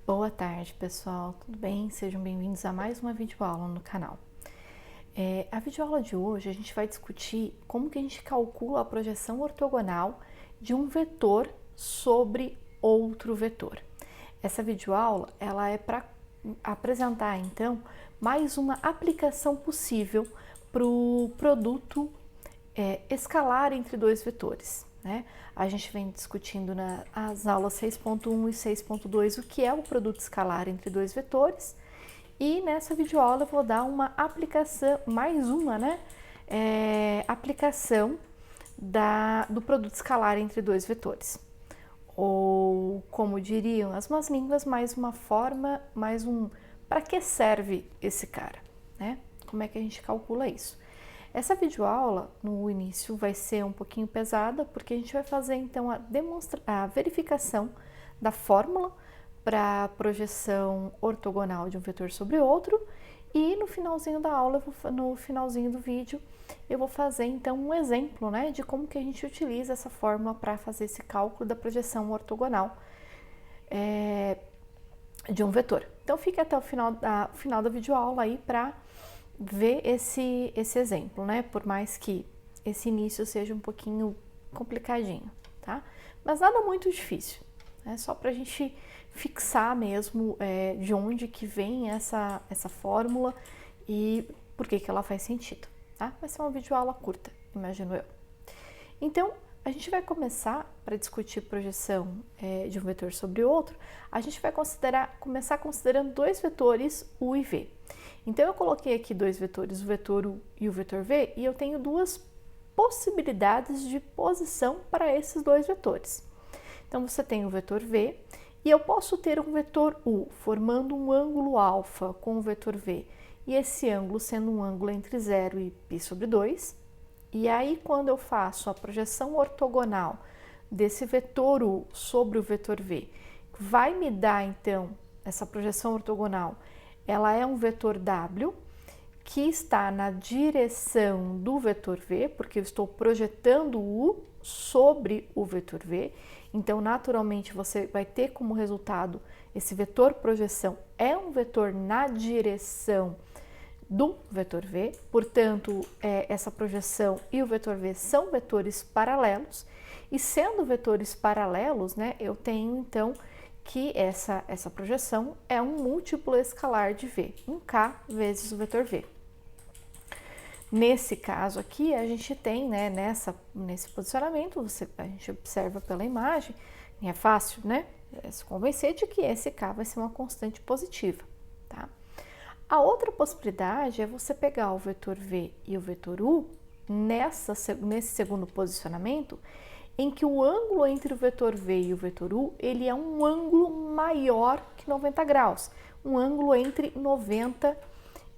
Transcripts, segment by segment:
Boa tarde, pessoal. Tudo bem? Sejam bem-vindos a mais uma videoaula no canal. A videoaula de hoje a gente vai discutir como que a gente calcula a projeção ortogonal de um vetor sobre outro vetor. Essa videoaula ela é para apresentar, então, mais uma aplicação possível para o produto escalar entre dois vetores. Né? A gente vem discutindo nas aulas 6.1 e 6.2 o que é o produto escalar entre dois vetores, e nessa videoaula eu vou dar uma aplicação, mais uma, né? Aplicação do produto escalar entre dois vetores. Ou, como diriam as más línguas, mais uma forma, para que serve esse cara, né? Como é que a gente calcula isso? Essa videoaula, no início, vai ser um pouquinho pesada, porque a gente vai fazer, então, a verificação da fórmula para a projeção ortogonal de um vetor sobre outro, e no finalzinho da aula, no finalzinho do vídeo, eu vou fazer, então, um exemplo, né, de como que a gente utiliza essa fórmula para fazer esse cálculo da projeção ortogonal de um vetor. Então, fique até o final da videoaula aí para ver esse exemplo, né? Por mais que esse início seja um pouquinho complicadinho, tá? Mas nada muito difícil, né? Só para a gente fixar mesmo de onde que vem essa fórmula e por que ela faz sentido, tá? Vai ser uma videoaula curta, imagino eu. Então, a gente vai começar, para discutir projeção de um vetor sobre outro, a gente vai começar considerando dois vetores U e V. Então, eu coloquei aqui dois vetores, o vetor U e o vetor V, e eu tenho duas possibilidades de posição para esses dois vetores. Então, você tem o vetor V, e eu posso ter um vetor U formando um ângulo alfa com o vetor V, e esse ângulo sendo um ângulo entre 0 e π sobre 2. E aí, quando eu faço a projeção ortogonal desse vetor U sobre o vetor V, vai me dar, então, essa projeção ortogonal, ela é um vetor W que está na direção do vetor V, porque eu estou projetando o U sobre o vetor V. Então, naturalmente, você vai ter como resultado esse vetor projeção é um vetor na direção do vetor V, portanto, essa projeção e o vetor V são vetores paralelos, e sendo vetores paralelos, né, eu tenho então que essa projeção é um múltiplo escalar de V, um K vezes o vetor V. Nesse caso aqui, a gente tem, né, nesse posicionamento, a gente observa pela imagem, e é fácil, né, se convencer de que esse K vai ser uma constante positiva, tá? A outra possibilidade é você pegar o vetor V e o vetor U nesse segundo posicionamento, em que o ângulo entre o vetor V e o vetor U, ele é um ângulo maior que 90 graus, um ângulo entre 90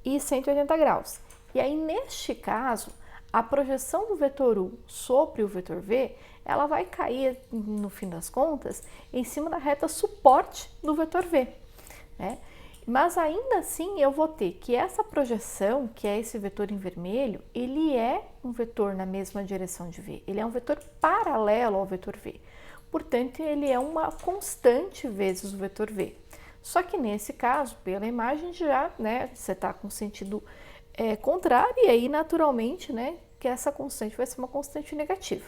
e 180 graus. E aí, neste caso, a projeção do vetor U sobre o vetor V, ela vai cair, no fim das contas, em cima da reta suporte do vetor V, né? Mas ainda assim eu vou ter que essa projeção, que é esse vetor em vermelho, ele é um vetor na mesma direção de V, ele é um vetor paralelo ao vetor V, portanto ele é uma constante vezes o vetor V. Só que nesse caso, pela imagem já, né, você está com sentido contrário, e aí naturalmente, né, que essa constante vai ser uma constante negativa.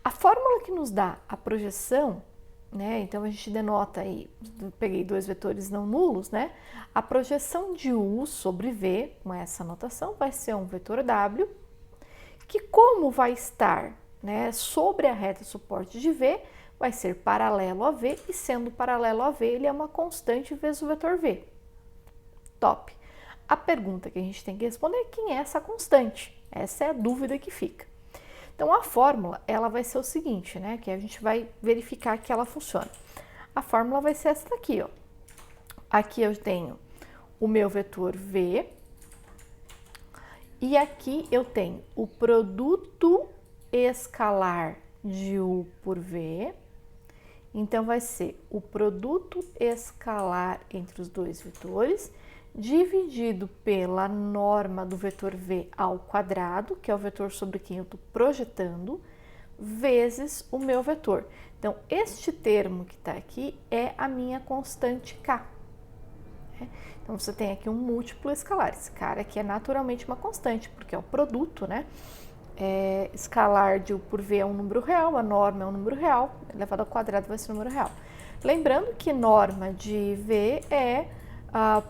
A fórmula que nos dá a projeção, né, então a gente denota aí, peguei dois vetores não nulos, né, a projeção de U sobre V, com essa notação, vai ser um vetor W, que como vai estar, né, sobre a reta suporte de V, vai ser paralelo a V, e sendo paralelo a V, ele é uma constante vezes o vetor V. Top! A pergunta que a gente tem que responder é quem é essa constante? Essa é a dúvida que fica. Então, a fórmula, ela vai ser o seguinte, né, que a gente vai verificar que ela funciona. A fórmula vai ser essa daqui, ó. Aqui eu tenho o meu vetor V, e aqui eu tenho o produto escalar de U por V. Então, vai ser o produto escalar entre os dois vetores, dividido pela norma do vetor V ao quadrado, que é o vetor sobre quem eu estou projetando, vezes o meu vetor. Então, este termo que está aqui é a minha constante K. Então, você tem aqui um múltiplo escalar. Esse cara aqui é naturalmente uma constante, porque é o produto, né? Escalar de U por V é um número real, a norma é um número real, elevado ao quadrado vai ser um número real. Lembrando que norma de V é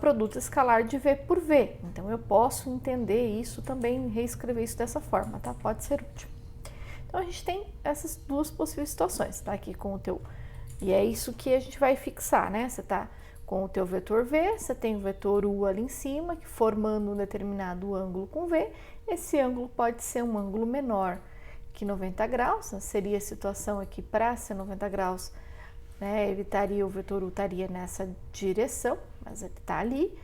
produto escalar de V por V. Então, eu posso entender isso também, reescrever isso dessa forma, tá? Pode ser útil. Então, a gente tem essas duas possíveis situações, tá? Aqui com o teu... E é isso que a gente vai fixar, né? Você tá com o teu vetor V, você tem o vetor U ali em cima, que formando um determinado ângulo com V. Esse ângulo pode ser um ângulo menor que 90 graus, né? Seria a situação aqui para ser 90 graus, né? O vetor U estaria nessa direção, mas ele está ali.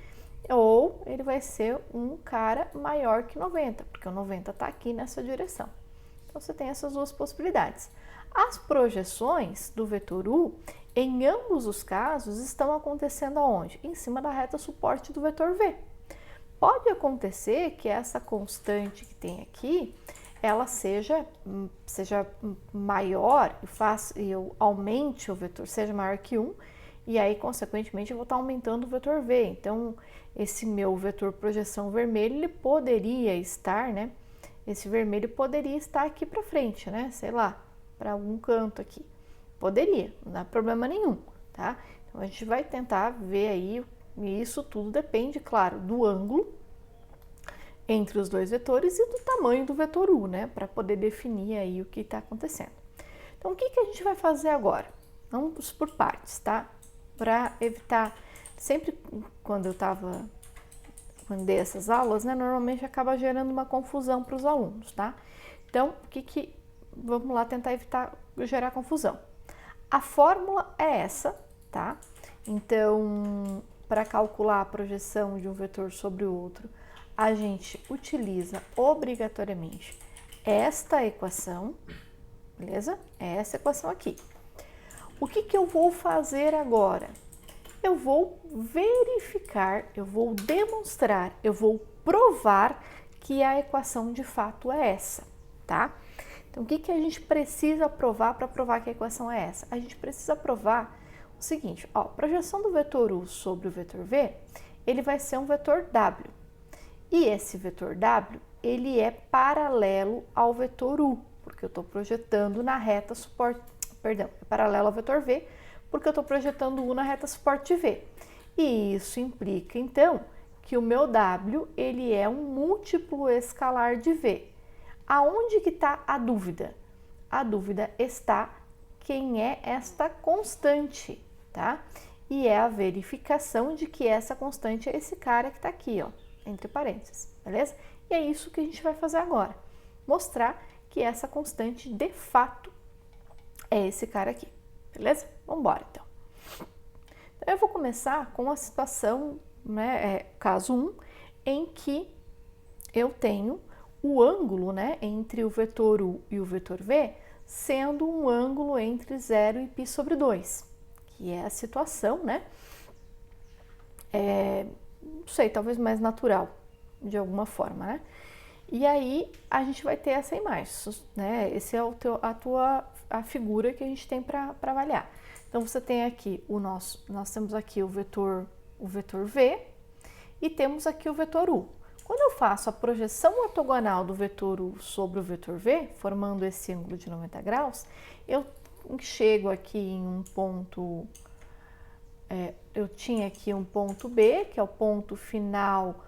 Ou ele vai ser um cara maior que 90, porque o 90 está aqui nessa direção. Então, você tem essas duas possibilidades. As projeções do vetor U, em ambos os casos, estão acontecendo aonde? Em cima da reta suporte do vetor V. Pode acontecer que essa constante que tem aqui, ela seja maior e eu aumente o vetor, seja maior que 1, e aí, consequentemente, eu vou estar aumentando o vetor V. Então, esse meu vetor projeção vermelho, ele poderia estar, né? Esse vermelho poderia estar aqui para frente, né? Sei lá, para algum canto aqui. Poderia, não dá problema nenhum, tá? Então, a gente vai tentar ver aí, e isso tudo depende, claro, do ângulo entre os dois vetores e do tamanho do vetor U, né? Para poder definir aí o que está acontecendo. Então, o que a gente vai fazer agora? Vamos por partes, tá? Para evitar, sempre quando dei essas aulas, né? Normalmente acaba gerando uma confusão para os alunos, tá? Então, vamos lá tentar evitar gerar confusão. A fórmula é essa, tá? Então, para calcular a projeção de um vetor sobre o outro, a gente utiliza obrigatoriamente esta equação, beleza? É essa equação aqui. O que eu vou fazer agora? Eu vou verificar, eu vou demonstrar, eu vou provar que a equação de fato é essa, tá? Então, o que a gente precisa provar para provar que a equação é essa? A gente precisa provar o seguinte, ó, a projeção do vetor U sobre o vetor V, ele vai ser um vetor W. E esse vetor W, ele é paralelo ao vetor U, porque eu estou projetando na reta suporte, é paralelo ao vetor V, porque eu estou projetando U na reta suporte V. E isso implica, então, que o meu W, ele é um múltiplo escalar de V. Aonde que está a dúvida? A dúvida está quem é esta constante, tá? E é a verificação de que essa constante é esse cara que está aqui, ó, entre parênteses, beleza? E é isso que a gente vai fazer agora. Mostrar que essa constante, de fato, é esse cara aqui, beleza? Vamos embora, então. Eu vou começar com a situação, né, caso 1, em que eu tenho o ângulo, né, entre o vetor U e o vetor V, sendo um ângulo entre 0 e π sobre 2, que é a situação, né, não sei, talvez mais natural, de alguma forma, né? E aí, a gente vai ter essa imagem, né, esse é a figura que a gente tem para avaliar. Então, você tem aqui nós temos aqui o vetor V e temos aqui o vetor U. Quando eu faço a projeção ortogonal do vetor U sobre o vetor V, formando esse ângulo de 90 graus, eu chego aqui em um ponto, eu tinha aqui um ponto B, que é o ponto final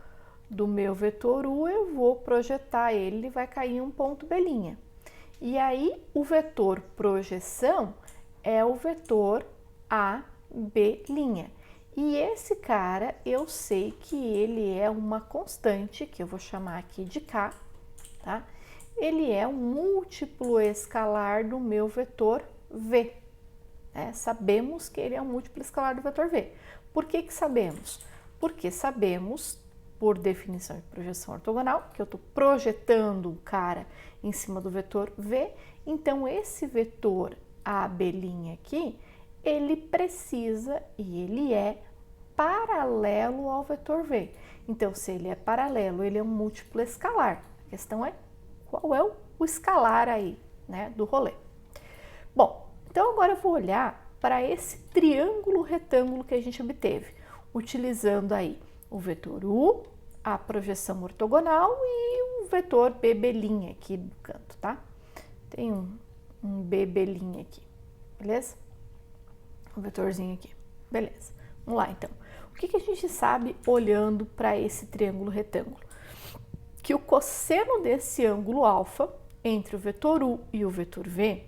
do meu vetor U, eu vou projetar ele vai cair em um ponto B'. E aí, o vetor projeção é o vetor AB'. E esse cara, eu sei que ele é uma constante, que eu vou chamar aqui de K, tá? Ele é um múltiplo escalar do meu vetor V. Sabemos que ele é um múltiplo escalar do vetor V. Por que sabemos? Porque sabemos, por definição de projeção ortogonal, que eu estou projetando o cara em cima do vetor V, então esse vetor AB' aqui, ele precisa e ele é paralelo ao vetor V. Então, se ele é paralelo, ele é um múltiplo escalar. A questão é qual é o escalar aí, né, do rolê. Bom, então agora eu vou olhar para esse triângulo retângulo que a gente obteve, utilizando aí o vetor U, a projeção ortogonal e o vetor BB' aqui do canto, tá? Tem um BB' aqui, beleza? Um vetorzinho aqui, beleza. Vamos lá, então. O que a gente sabe olhando para esse triângulo retângulo? Que o cosseno desse ângulo alfa, entre o vetor U e o vetor V,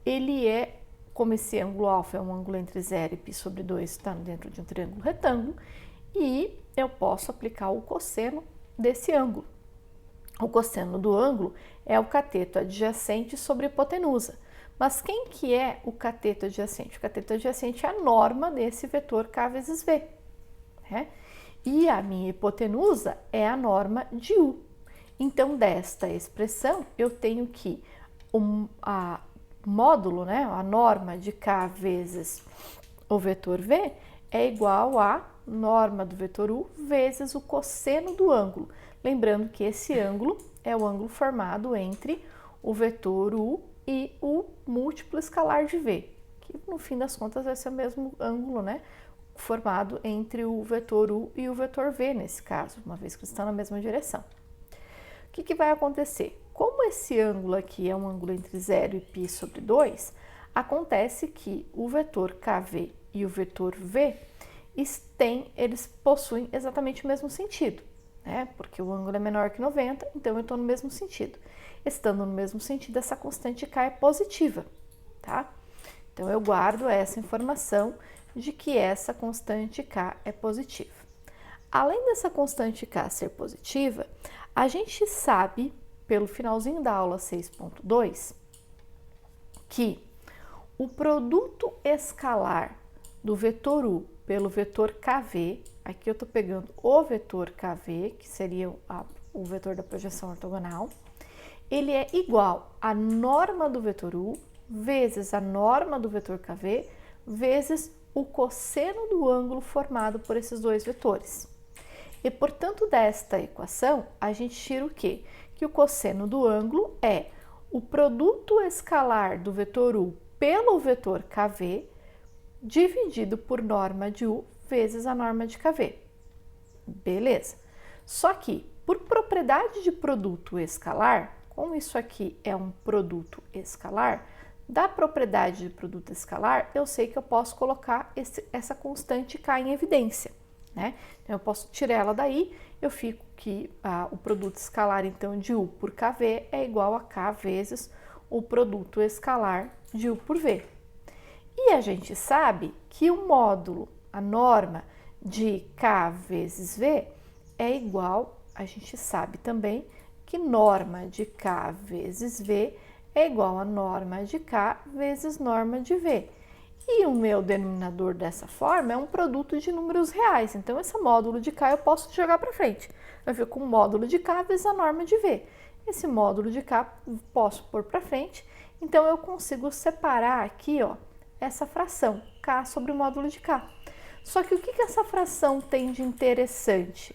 ele é, como esse ângulo alfa é um ângulo entre 0 e π sobre 2, está dentro de um triângulo retângulo, e eu posso aplicar o cosseno desse ângulo. O cosseno do ângulo é o cateto adjacente sobre a hipotenusa. Mas quem que é o cateto adjacente? O cateto adjacente é a norma desse vetor K vezes V, né? E a minha hipotenusa é a norma de U. Então, desta expressão, eu tenho que a módulo, né, a norma de K vezes o vetor V é igual a norma do vetor U vezes o cosseno do ângulo. Lembrando que esse ângulo é o ângulo formado entre o vetor U e o múltiplo escalar de V, que no fim das contas vai ser o mesmo ângulo, né, formado entre o vetor U e o vetor V nesse caso, uma vez que eles estão na mesma direção. O que vai acontecer? Como esse ângulo aqui é um ângulo entre 0 e π sobre 2, acontece que o vetor KV e o vetor V eles possuem exatamente o mesmo sentido, né? Porque o ângulo é menor que 90, então eu estou no mesmo sentido. Estando no mesmo sentido, essa constante K é positiva, tá? Então, eu guardo essa informação de que essa constante K é positiva. Além dessa constante K ser positiva, a gente sabe, pelo finalzinho da aula 6.2, que o produto escalar do vetor U pelo vetor KV, aqui eu estou pegando o vetor KV, que seria o vetor da projeção ortogonal, ele é igual à norma do vetor U vezes a norma do vetor KV vezes o cosseno do ângulo formado por esses dois vetores. E, portanto, desta equação, a gente tira o quê? Que o cosseno do ângulo é o produto escalar do vetor U pelo vetor KV dividido por norma de U vezes a norma de KV. Beleza. Só que, por propriedade de produto escalar, como isso aqui é um produto escalar, da propriedade de produto escalar, eu sei que eu posso colocar essa constante K em evidência, né? Então, eu posso tirar ela daí, eu fico que o produto escalar, então, de U por KV é igual a K vezes o produto escalar de U por V. E a gente sabe que o módulo, a norma de K vezes V é igual, a gente sabe também, que norma de K vezes V é igual a norma de K vezes norma de V. E o meu denominador dessa forma é um produto de números reais. Então, esse módulo de K eu posso jogar para frente. Eu fico com o módulo de K vezes a norma de V. Esse módulo de K posso pôr para frente. Então, eu consigo separar aqui, ó, essa fração, K sobre o módulo de K. Só que o que essa fração tem de interessante?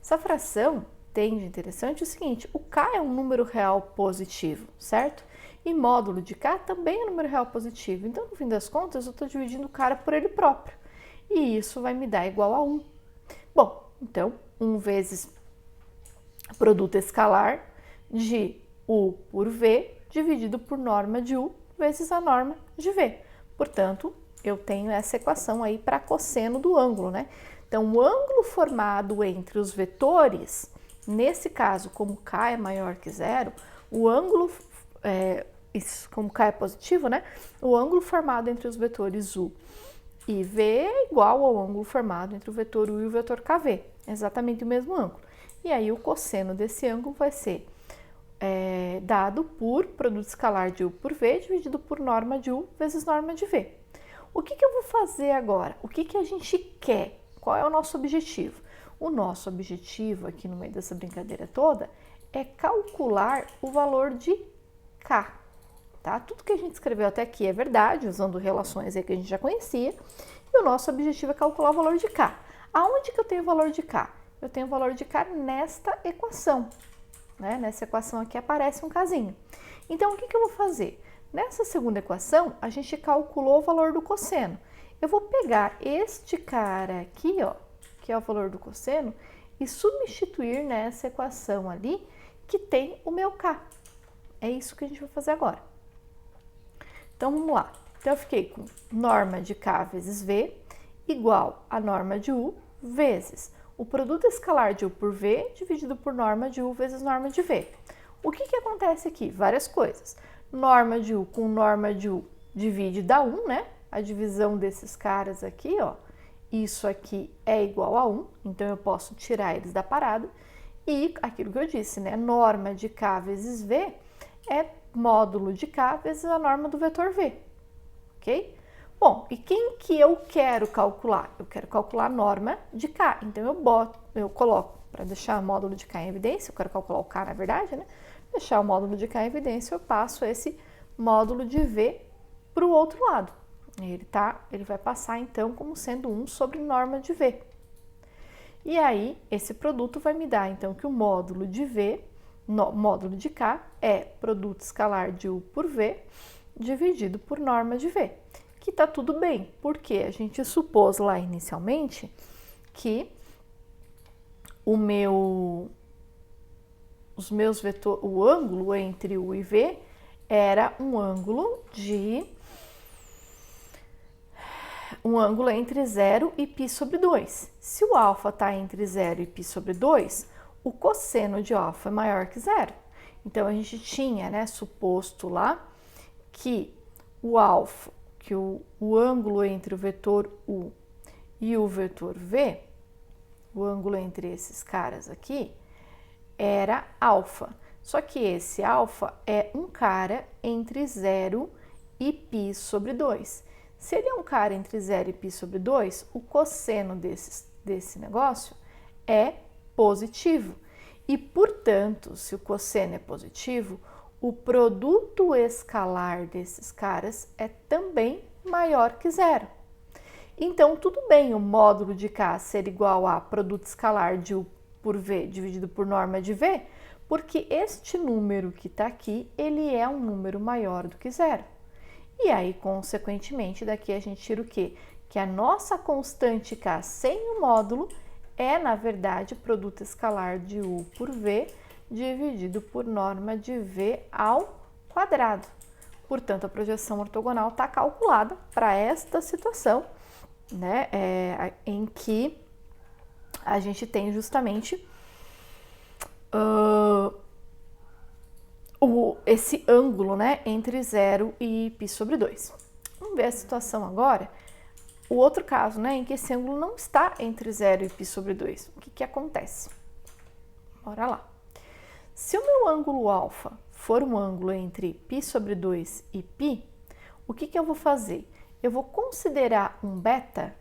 Essa fração tem de interessante o seguinte, o K é um número real positivo, certo? E módulo de K também é número real positivo. Então, no fim das contas, eu estou dividindo o cara por ele próprio. E isso vai me dar igual a 1. Bom, então, 1 vezes produto escalar de U por V dividido por norma de U vezes a norma de V. Portanto, eu tenho essa equação aí para cosseno do ângulo, né? Então, o ângulo formado entre os vetores, nesse caso, como K é maior que 0, o ângulo, como K é positivo, né? O ângulo formado entre os vetores U e V é igual ao ângulo formado entre o vetor U e o vetor KV, exatamente o mesmo ângulo. E aí, o cosseno desse ângulo vai ser dado por produto escalar de U por V dividido por norma de U vezes norma de V. O que eu vou fazer agora? O que a gente quer? Qual é o nosso objetivo? O nosso objetivo aqui no meio dessa brincadeira toda é calcular o valor de K, tá? Tudo que a gente escreveu até aqui é verdade, usando relações aí que a gente já conhecia, e o nosso objetivo é calcular o valor de K. Aonde que eu tenho o valor de K? Eu tenho o valor de K nesta equação, né? Nessa equação aqui aparece um Kzinho. Então, o que eu vou fazer? Nessa segunda equação, a gente calculou o valor do cosseno. Eu vou pegar este cara aqui, ó, que é o valor do cosseno, e substituir nessa equação ali, que tem o meu K. É isso que a gente vai fazer agora. Então, vamos lá. Então, eu fiquei com norma de K vezes V igual a norma de U vezes o produto escalar de U por V dividido por norma de U vezes norma de V. O que acontece aqui? Várias coisas. Norma de U com norma de U divide, dá 1, né? A divisão desses caras aqui, ó. Isso aqui é igual a 1, então eu posso tirar eles da parada. E aquilo que eu disse, né? Norma de K vezes V é módulo de K vezes a norma do vetor V, ok? Bom, e quem que eu quero calcular? Eu quero calcular a norma de K, então eu coloco, para deixar o módulo de K em evidência, eu quero calcular o K na verdade, né? Deixar o módulo de K em evidência, eu passo esse módulo de V para o outro lado. Ele vai passar então como sendo 1 sobre norma de V. E aí, esse produto vai me dar então que o módulo de V, módulo de K, é produto escalar de U por V dividido por norma de V. Que tá tudo bem, porque a gente supôs lá inicialmente que o ângulo entre U e V era um ângulo entre 0 e π sobre 2. Se o alfa está entre 0 e π sobre 2, o cosseno de alfa é maior que 0. Então, a gente tinha, né, suposto lá que o alfa, que o ângulo entre o vetor U e o vetor V, o ângulo entre esses caras aqui, era alfa. Só que esse alfa é um cara entre 0 e π sobre 2. Se ele é um cara entre 0 e π sobre 2, o cosseno desse negócio é positivo. E, portanto, se o cosseno é positivo, o produto escalar desses caras é também maior que 0. Então, tudo bem o módulo de K ser igual a produto escalar de U por V dividido por norma de V, porque este número que está aqui, ele é um número maior do que 0. E aí, consequentemente, daqui a gente tira o quê? Que a nossa constante K sem o módulo é, na verdade, produto escalar de U por V dividido por norma de V ao quadrado. Portanto, a projeção ortogonal está calculada para esta situação, né, em que a gente tem justamente esse ângulo, né, entre 0 e π sobre 2. Vamos ver a situação agora. O outro caso, né, em que esse ângulo não está entre 0 e π sobre 2. O que acontece? Bora lá. Se o meu ângulo alfa for um ângulo entre π sobre 2 e π, o que eu vou fazer? Eu vou considerar um beta,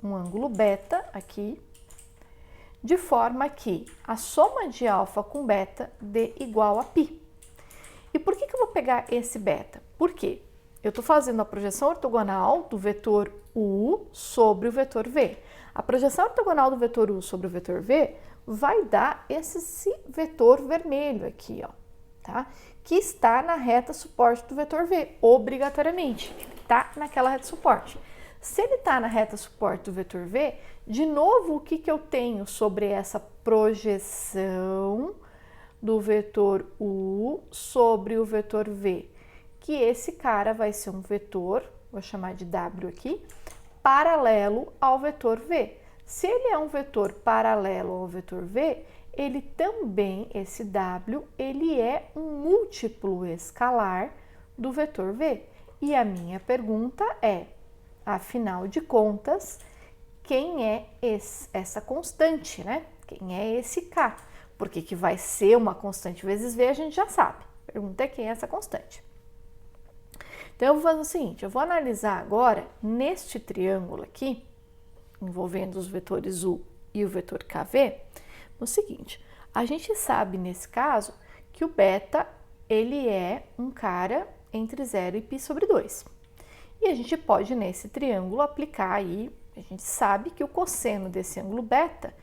um ângulo beta aqui, de forma que a soma de alfa com beta dê igual a π. E por que eu vou pegar esse beta? Por quê? Eu estou fazendo a projeção ortogonal do vetor U sobre o vetor V. A projeção ortogonal do vetor U sobre o vetor V vai dar esse vetor vermelho aqui, ó, tá? Que está na reta suporte do vetor V, obrigatoriamente. Ele está naquela reta suporte. Se ele está na reta suporte do vetor V, de novo, o que eu tenho sobre essa projeção do vetor U sobre o vetor V? Que esse cara vai ser um vetor, vou chamar de W aqui, paralelo ao vetor V. Se ele é um vetor paralelo ao vetor V, ele também, esse W, ele é um múltiplo escalar do vetor V. E a minha pergunta é, afinal de contas, quem é essa constante, né? Quem é esse K? Porque que vai ser uma constante vezes V, a gente já sabe. A pergunta é quem é essa constante. Então, eu vou fazer o seguinte, eu vou analisar agora, neste triângulo aqui, envolvendo os vetores U e o vetor KV, o seguinte, a gente sabe, nesse caso, que o beta, ele é um cara entre 0 e π sobre 2. E a gente pode, nesse triângulo, aplicar aí, a gente sabe que o cosseno desse ângulo beta,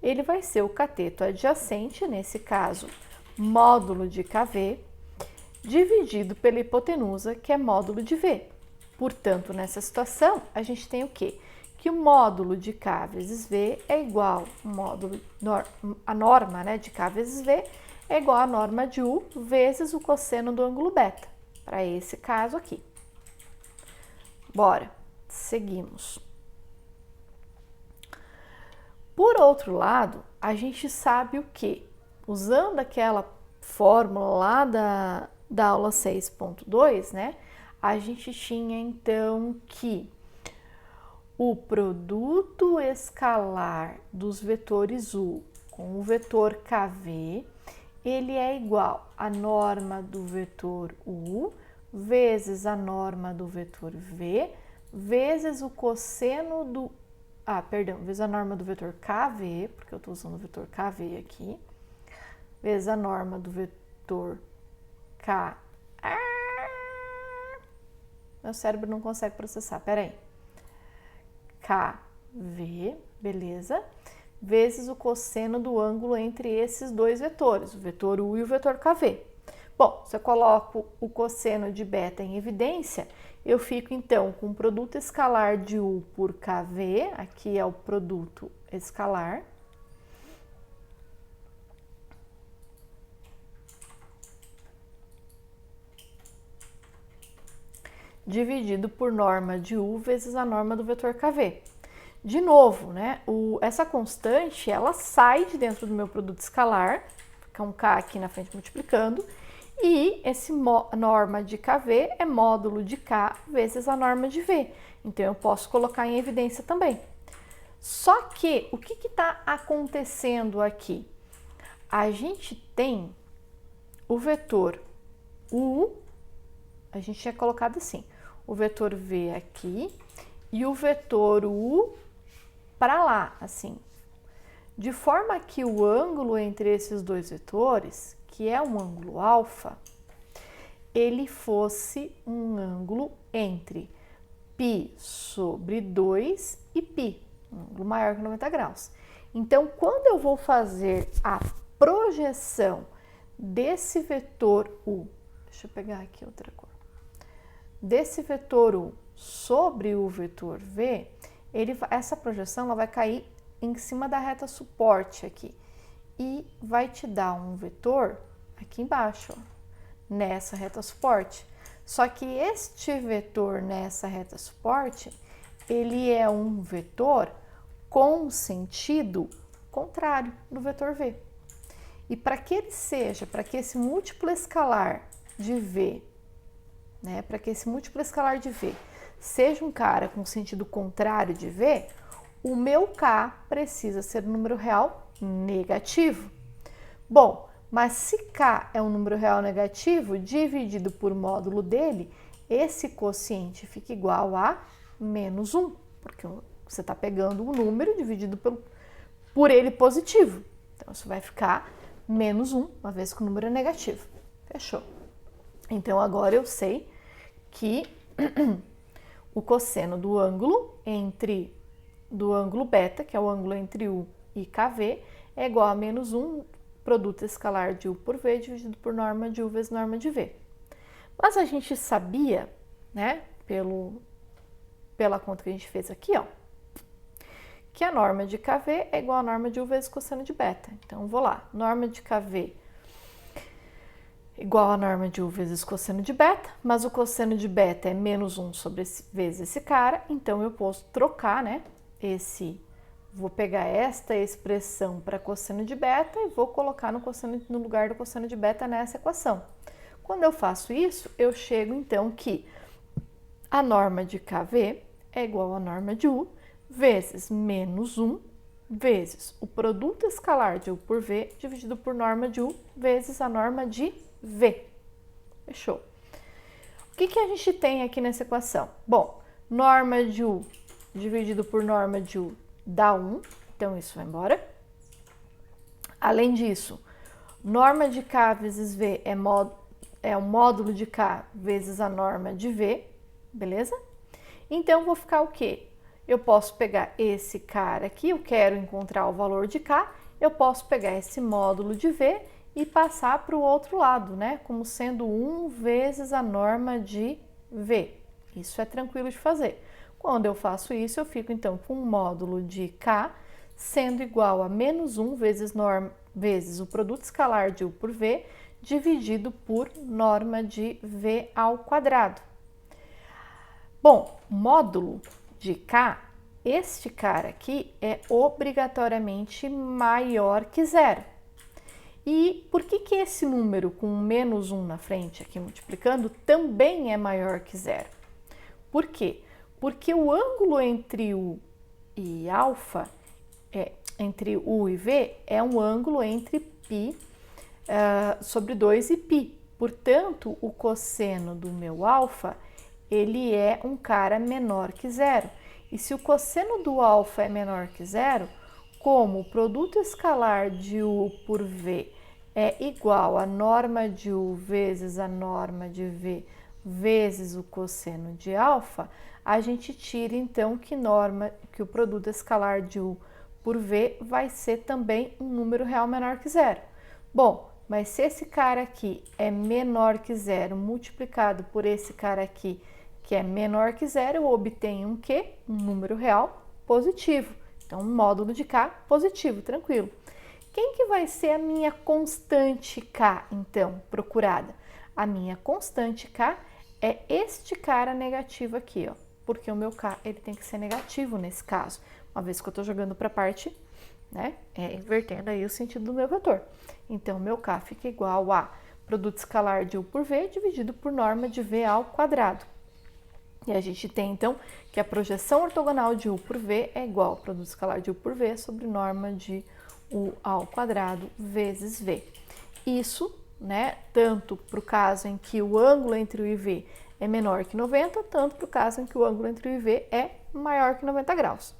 ele vai ser o cateto adjacente, nesse caso, módulo de KV, dividido pela hipotenusa, que é módulo de V. Portanto, nessa situação, a gente tem o quê? Que o módulo de K vezes V é igual a norma, né, de K vezes V é igual à norma de U vezes o cosseno do ângulo beta, para esse caso aqui. Bora, seguimos. Por outro lado, a gente sabe o que? Usando aquela fórmula lá da aula 6.2, né? A gente tinha então que o produto escalar dos vetores U com o vetor KV, ele é igual à norma do vetor U vezes a norma do vetor V vezes o cosseno do... vezes a norma do vetor KV, porque eu estou usando o vetor KV aqui, vezes a norma do vetor K. Meu cérebro não consegue processar, peraí. KV, beleza? Vezes o cosseno do ângulo entre esses dois vetores, o vetor U e o vetor KV. Bom, se eu coloco o cosseno de beta em evidência, eu fico então com o produto escalar de U por KV, aqui é o produto escalar, dividido por norma de U vezes a norma do vetor KV. De novo, né, essa constante, ela sai de dentro do meu produto escalar, fica um K aqui na frente multiplicando, e esse norma de KV é módulo de K vezes a norma de V. Então, eu posso colocar em evidência também. Só que, o que está acontecendo aqui? A gente tem o vetor U, a gente tinha colocado assim, o vetor V aqui e o vetor U para lá, assim. De forma que o ângulo entre esses dois vetores, que é um ângulo alfa, ele fosse um ângulo entre π sobre 2 e π, um ângulo maior que 90 graus. Então, quando eu vou fazer a projeção desse vetor U, deixa eu pegar aqui outra cor, desse vetor U sobre o vetor V, essa projeção ela vai cair em cima da reta suporte aqui e vai te dar um vetor aqui embaixo, ó, nessa reta suporte. Só que este vetor nessa reta suporte, ele é um vetor com sentido contrário do vetor V. E para que ele seja, para que esse múltiplo escalar de V, né, para que esse múltiplo escalar de V seja um cara com sentido contrário de V, o meu K precisa ser um número real negativo. Bom, mas se K é um número real negativo, dividido por módulo dele, esse quociente fica igual a menos 1, porque você está pegando um número dividido por ele positivo. Então, isso vai ficar menos 1, uma vez que o número é negativo. Fechou. Então, agora eu sei que o cosseno do ângulo beta, que é o ângulo entre U e KV, é igual a menos 1 produto escalar de U por V dividido por norma de U vezes norma de V. Mas a gente sabia, né, pela conta que a gente fez aqui, ó, que a norma de KV é igual a norma de U vezes cosseno de beta. Então, vou lá, norma de KV igual a norma de U vezes cosseno de beta, mas o cosseno de beta é menos 1 vezes esse cara, então eu posso trocar, né, vou pegar esta expressão para cosseno de beta e vou colocar no lugar do cosseno de beta nessa equação. Quando eu faço isso, eu chego então que a norma de KV é igual a norma de U vezes menos 1 vezes o produto escalar de U por V dividido por norma de U vezes a norma de V. Fechou. O que a gente tem aqui nessa equação? Bom, norma de U dividido por norma de U dá 1, então isso vai embora. Além disso, norma de K vezes V é o módulo de K vezes a norma de V, beleza? Então, vou ficar o quê? Eu posso pegar esse cara aqui, eu quero encontrar o valor de K, eu posso pegar esse módulo de V e passar para o outro lado, né? Como sendo 1 vezes a norma de V. Isso é tranquilo de fazer. Quando eu faço isso, eu fico então com um módulo de K sendo igual a menos 1 vezes o produto escalar de U por V dividido por norma de V ao quadrado. Bom, módulo de K, este cara aqui é obrigatoriamente maior que zero. E por que esse número com menos 1 na frente aqui multiplicando também é maior que zero? Por quê? Porque o ângulo entre U e alfa, entre U e V, é um ângulo entre π sobre 2 e π. Portanto, o cosseno do meu alfa, ele é um cara menor que zero. E se o cosseno do alfa é menor que zero, como o produto escalar de U por V é igual à norma de U vezes a norma de V vezes o cosseno de alfa, a gente tira então que o produto escalar de U por V vai ser também um número real menor que zero. Bom, mas se esse cara aqui é menor que zero multiplicado por esse cara aqui que é menor que zero, eu obtenho um quê? Um número real positivo. Então, módulo de K positivo, tranquilo. Quem que vai ser a minha constante K, então, procurada? A minha constante K é este cara negativo aqui, ó, porque o meu K ele tem que ser negativo nesse caso, uma vez que eu estou jogando para a parte, né, invertendo aí o sentido do meu vetor. Então, meu K fica igual a produto escalar de U por V dividido por norma de V ao quadrado. E a gente tem, então, que a projeção ortogonal de U por V é igual ao produto escalar de U por V sobre norma de U ao quadrado vezes V. Isso, né, tanto para o caso em que o ângulo entre U e V é menor que 90, tanto para o caso em que o ângulo entre U e V é maior que 90 graus.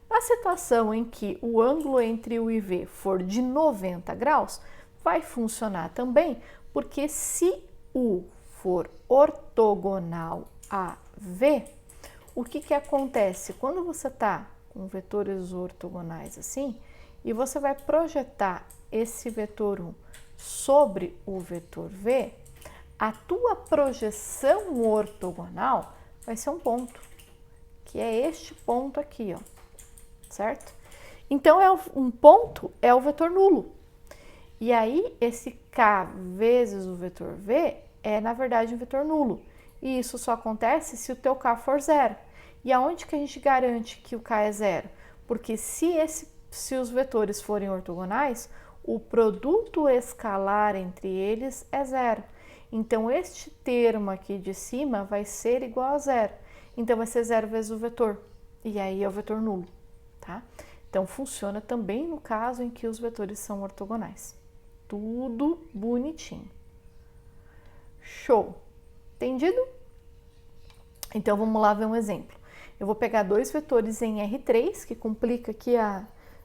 Na situação em que o ângulo entre U e V for de 90 graus, vai funcionar também, porque se U for ortogonal a V, o que acontece? Quando você está com vetores ortogonais assim, e você vai projetar esse vetor 1 sobre o vetor V, a tua projeção ortogonal vai ser um ponto, que é este ponto aqui, ó, certo? Então, um ponto é o vetor nulo. E aí, esse K vezes o vetor V é, na verdade, um vetor nulo. E isso só acontece se o teu K for zero. E aonde que a gente garante que o K é zero? Porque se os vetores forem ortogonais, o produto escalar entre eles é zero. Então, este termo aqui de cima vai ser igual a zero. Então, vai ser zero vezes o vetor. E aí é o vetor nulo, tá? Então, funciona também no caso em que os vetores são ortogonais. Tudo bonitinho. Show! Entendido? Então, vamos lá ver um exemplo. Eu vou pegar dois vetores em R3, que complica aqui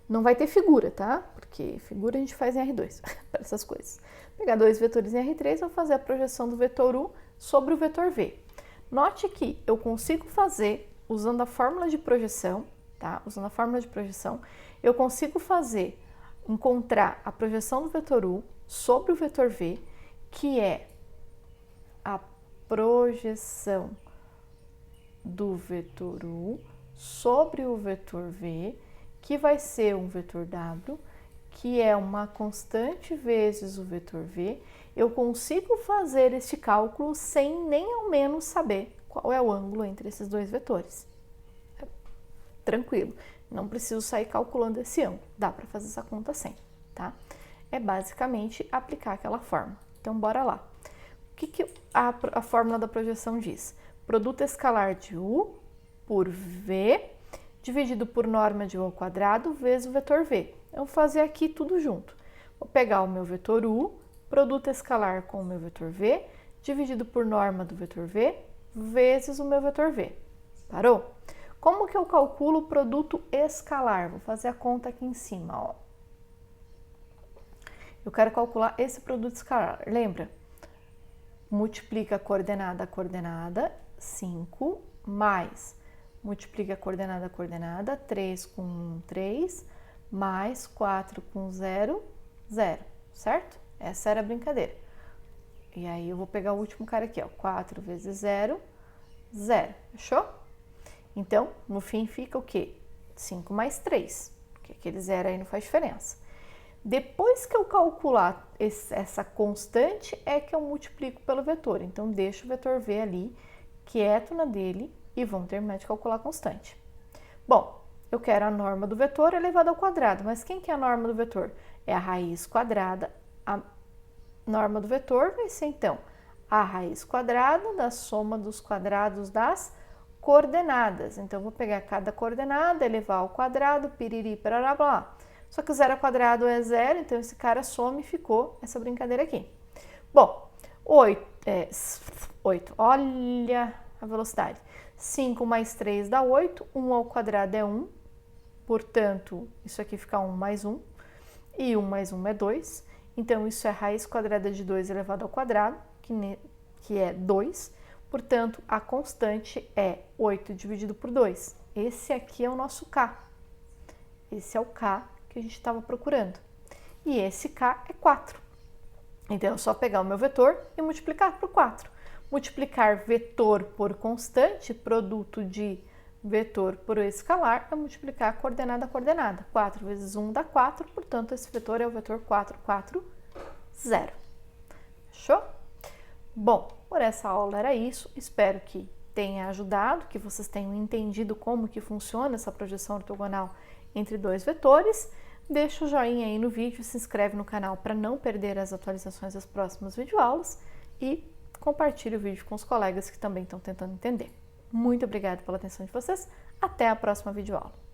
não vai ter figura, tá? Porque figura a gente faz em R2, para essas coisas. Vou pegar dois vetores em R3, vou fazer a projeção do vetor U sobre o vetor V. Note que eu consigo fazer, usando a fórmula de projeção, tá? Usando a fórmula de projeção, eu consigo encontrar a projeção do vetor U sobre o vetor V, que é a projeção do vetor U sobre o vetor V, que vai ser um vetor W, que é uma constante vezes o vetor V. Eu consigo fazer este cálculo sem nem ao menos saber qual é o ângulo entre esses dois vetores. Tranquilo, não preciso sair calculando esse ângulo, dá para fazer essa conta sem, tá? É basicamente aplicar aquela fórmula. Então, bora lá. O que a fórmula da projeção diz? Produto escalar de U por V dividido por norma de U ao quadrado vezes o vetor V. Eu vou fazer aqui tudo junto. Vou pegar o meu vetor U, produto escalar com o meu vetor V, dividido por norma do vetor V, vezes o meu vetor V. Parou? Como que eu calculo o produto escalar? Vou fazer a conta aqui em cima, ó. Eu quero calcular esse produto escalar. Lembra? Multiplica a coordenada, 5, mais multiplica a coordenada, 3 com 1, 3, mais 4 com 0, 0, certo? Essa era a brincadeira. E aí eu vou pegar o último cara aqui, ó. 4 vezes 0, 0. Fechou? Então, no fim fica o quê? 5 mais 3. Porque aquele 0 aí não faz diferença. Depois que eu calcular essa constante, é que eu multiplico pelo vetor. Então, deixa o vetor V ali, quieto na dele, e vamos terminar de calcular a constante. Bom, eu quero a norma do vetor elevada ao quadrado, mas quem que é a norma do vetor? É a raiz quadrada. A norma do vetor vai ser, então, a raiz quadrada da soma dos quadrados das coordenadas. Então, eu vou pegar cada coordenada, elevar ao quadrado, piriri, parará, blá. Só que o 0 ao quadrado é 0, então esse cara some e ficou essa brincadeira aqui. Bom, 8, olha a velocidade. 5 mais 3 dá 8, 1 ao quadrado é 1, portanto, isso aqui fica 1 mais 1, e 1 mais 1 é 2, então isso é raiz quadrada de 2 elevado ao quadrado, que é 2, portanto, a constante é 8 dividido por 2. Esse aqui é o nosso K. Esse é o K que a gente estava procurando. E esse K é 4. Então, é só pegar o meu vetor e multiplicar por 4. Multiplicar vetor por constante, produto de vetor por escalar, é multiplicar coordenada a coordenada. 4 vezes 1 dá 4, portanto, esse vetor é o vetor 4, 4, 0. Fechou? Bom, por essa aula era isso. Espero que tenha ajudado, que vocês tenham entendido como que funciona essa projeção ortogonal entre dois vetores. Deixa o joinha aí no vídeo, se inscreve no canal para não perder as atualizações das próximas videoaulas e compartilhe o vídeo com os colegas que também estão tentando entender. Muito obrigada pela atenção de vocês, até a próxima videoaula.